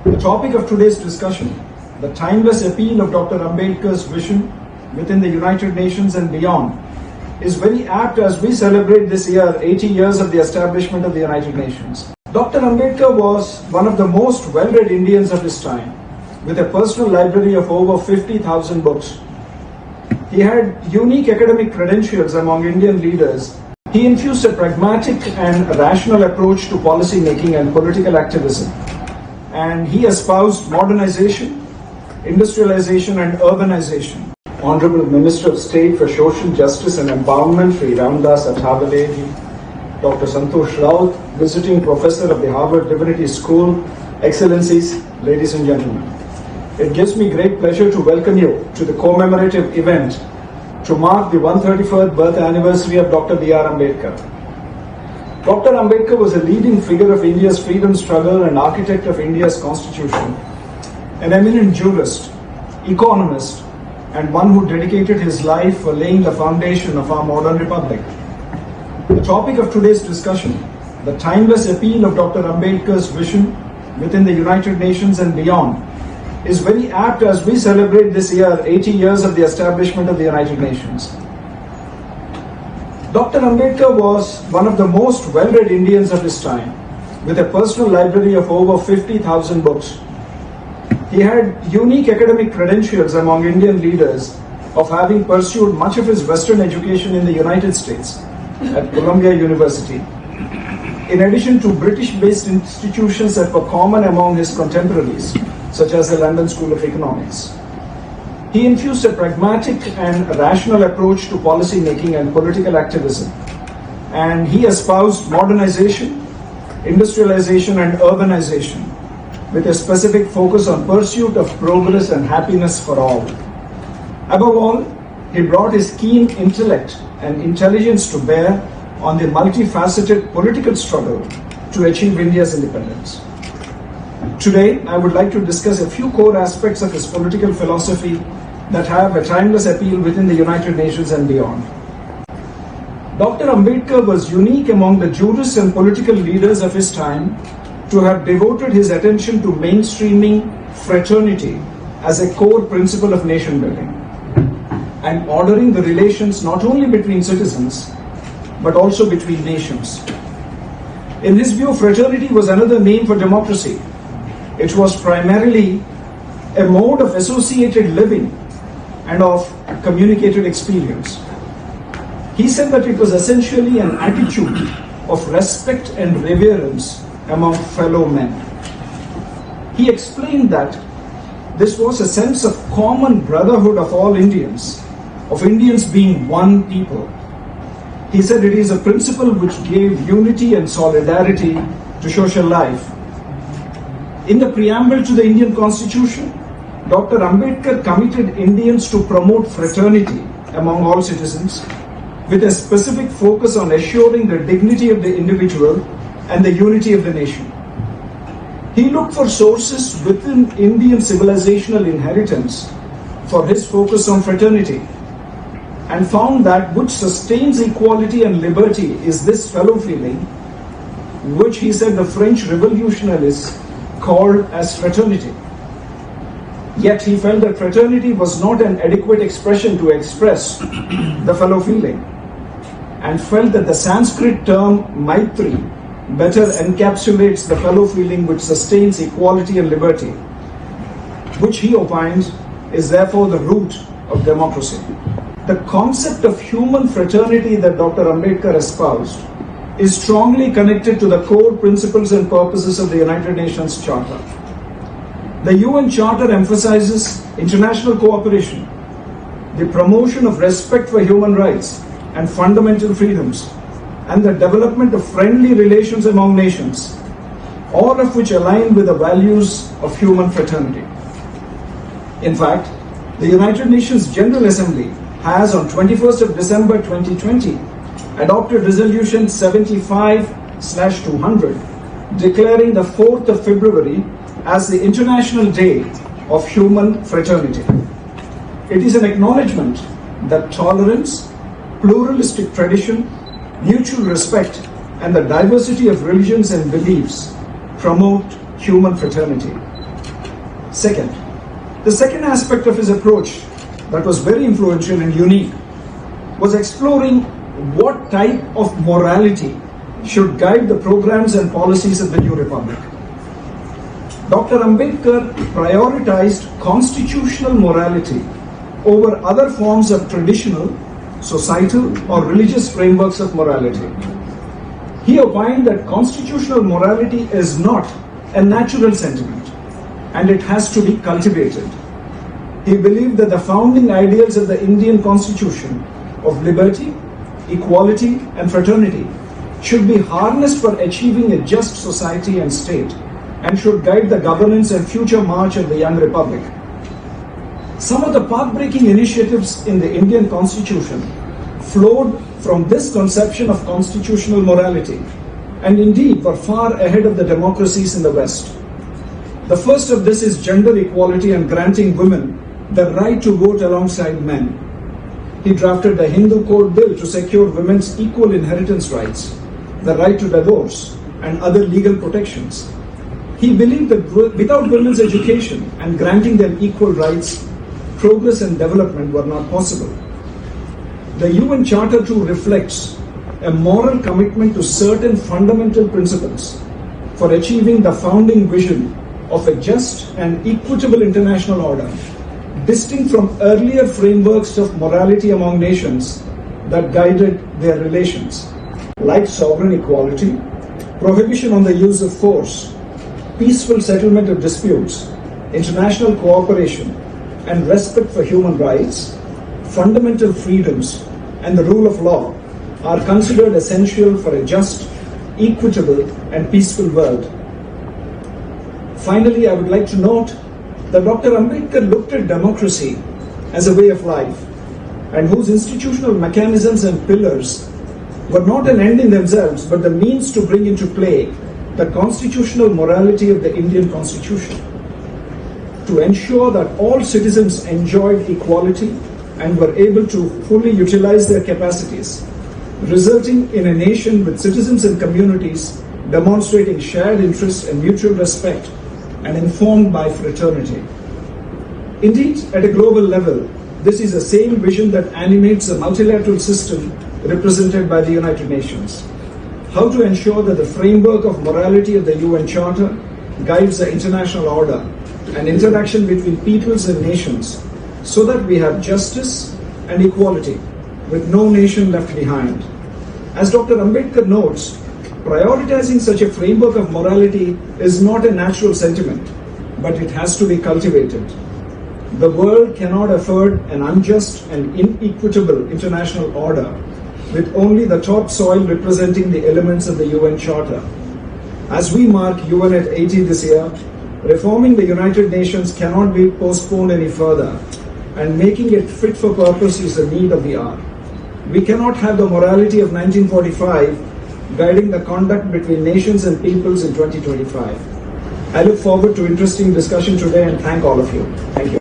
The topic of today's discussion, the timeless appeal of Dr. Ambedkar's vision within the United Nations and beyond, is very apt as we celebrate this year 80 years of the establishment of the United Nations. Dr. Ambedkar was one of the most well-read Indians of his time, with a personal library of over 50,000 books. He had unique academic credentials among Indian leaders. He infused a pragmatic and rational approach to policy making and political activism. And he espoused modernization, industrialization and urbanization. Honorable Minister of State for Social Justice and Empowerment, Sri Ramdas Athavale, Dr. Santosh Raut, Visiting Professor of the Harvard Divinity School, Excellencies, ladies and gentlemen. It gives me great pleasure to welcome you to the commemorative event to mark the 131st birth anniversary of Dr. B.R. Ambedkar. Dr. Ambedkar was a leading figure of India's freedom struggle and architect of India's constitution, an eminent jurist, economist, and one who dedicated his life for laying the foundation of our modern republic. The topic of today's discussion, the timeless appeal of Dr. Ambedkar's vision within the United Nations and beyond, is very apt as we celebrate this year 80 years of the establishment of the United Nations. Dr. Ambedkar was one of the most well-read Indians of his time, with a personal library of over 50,000 books. He had unique academic credentials among Indian leaders of having pursued much of his Western education in the United States at Columbia University, in addition to British-based institutions that were common among his contemporaries, such as the London School of Economics. He infused a pragmatic and rational approach to policy making and political activism, and he espoused modernization, industrialization and urbanization, with a specific focus on pursuit of progress and happiness for all. Above all, he brought his keen intellect and intelligence to bear on the multifaceted political struggle to achieve India's independence. Today, I would like to discuss a few core aspects of his political philosophy that have a timeless appeal within the United Nations and beyond. Dr. Ambedkar was unique among the jurists and political leaders of his time to have devoted his attention to mainstreaming fraternity as a core principle of nation building and ordering the relations not only between citizens but also between nations. In his view, fraternity was another name for democracy. It was primarily a mode of associated living and of communicated experience. He said that it was essentially an attitude of respect and reverence among fellow men. He explained that this was a sense of common brotherhood of all Indians, of Indians being one people. He said it is a principle which gave unity and solidarity to social life. In the preamble to the Indian Constitution, Dr. Ambedkar committed Indians to promote fraternity among all citizens, with a specific focus on assuring the dignity of the individual and the unity of the nation. He looked for sources within Indian civilizational inheritance for his focus on fraternity, and found that which sustains equality and liberty is this fellow feeling, which he said the French revolutionists called as fraternity. Yet he felt that fraternity was not an adequate expression to express the fellow feeling, and felt that the Sanskrit term Maitri better encapsulates the fellow feeling which sustains equality and liberty, which he opines is therefore the root of democracy. The concept of human fraternity that Dr. Ambedkar espoused is strongly connected to the core principles and purposes of the United Nations Charter. The UN Charter emphasizes international cooperation, the promotion of respect for human rights and fundamental freedoms, and the development of friendly relations among nations, all of which align with the values of human fraternity. In fact, the United Nations General Assembly has on 21st of December 2020 adopted Resolution 75/200, declaring the 4th of February as the International Day of Human Fraternity. It is an acknowledgement that tolerance, pluralistic tradition, mutual respect, and the diversity of religions and beliefs promote human fraternity. Second, the second aspect of his approach that was very influential and unique was exploring what type of morality should guide the programs and policies of the new republic. Dr. Ambedkar prioritized constitutional morality over other forms of traditional, societal, or religious frameworks of morality. He opined that constitutional morality is not a natural sentiment and it has to be cultivated. He believed that the founding ideals of the Indian Constitution of liberty, equality, and fraternity should be harnessed for achieving a just society and state and should guide the governance and future march of the young republic. Some of the path-breaking initiatives in the Indian Constitution flowed from this conception of constitutional morality and indeed were far ahead of the democracies in the West. The first of this is gender equality and granting women the right to vote alongside men. He drafted the Hindu Code Bill to secure women's equal inheritance rights, the right to divorce, and other legal protections. He believed that without women's education and granting them equal rights, progress and development were not possible. The UN Charter too reflects a moral commitment to certain fundamental principles for achieving the founding vision of a just and equitable international order, distinct from earlier frameworks of morality among nations that guided their relations, like sovereign equality, prohibition on the use of force, peaceful settlement of disputes, international cooperation, and respect for human rights, fundamental freedoms, and the rule of law are considered essential for a just, equitable, and peaceful world. Finally, I would like to note that Dr. Ambedkar looked at democracy as a way of life, and whose institutional mechanisms and pillars were not an end in themselves, but the means to bring into play the constitutional morality of the Indian Constitution, to ensure that all citizens enjoyed equality and were able to fully utilize their capacities, resulting in a nation with citizens and communities demonstrating shared interests and mutual respect and informed by fraternity. Indeed, at a global level, this is the same vision that animates the multilateral system represented by the United Nations. How to ensure that the framework of morality of the UN Charter guides the international order and interaction between peoples and nations so that we have justice and equality with no nation left behind. As Dr. Ambedkar notes, prioritizing such a framework of morality is not a natural sentiment, but it has to be cultivated. The world cannot afford an unjust and inequitable international order with only the topsoil representing the elements of the UN Charter. As we mark UN at 80 this year, reforming the United Nations cannot be postponed any further, and making it fit for purpose is the need of the hour. We cannot have the morality of 1945 guiding the conduct between nations and peoples in 2025. I look forward to interesting discussion today and thank all of you. Thank you.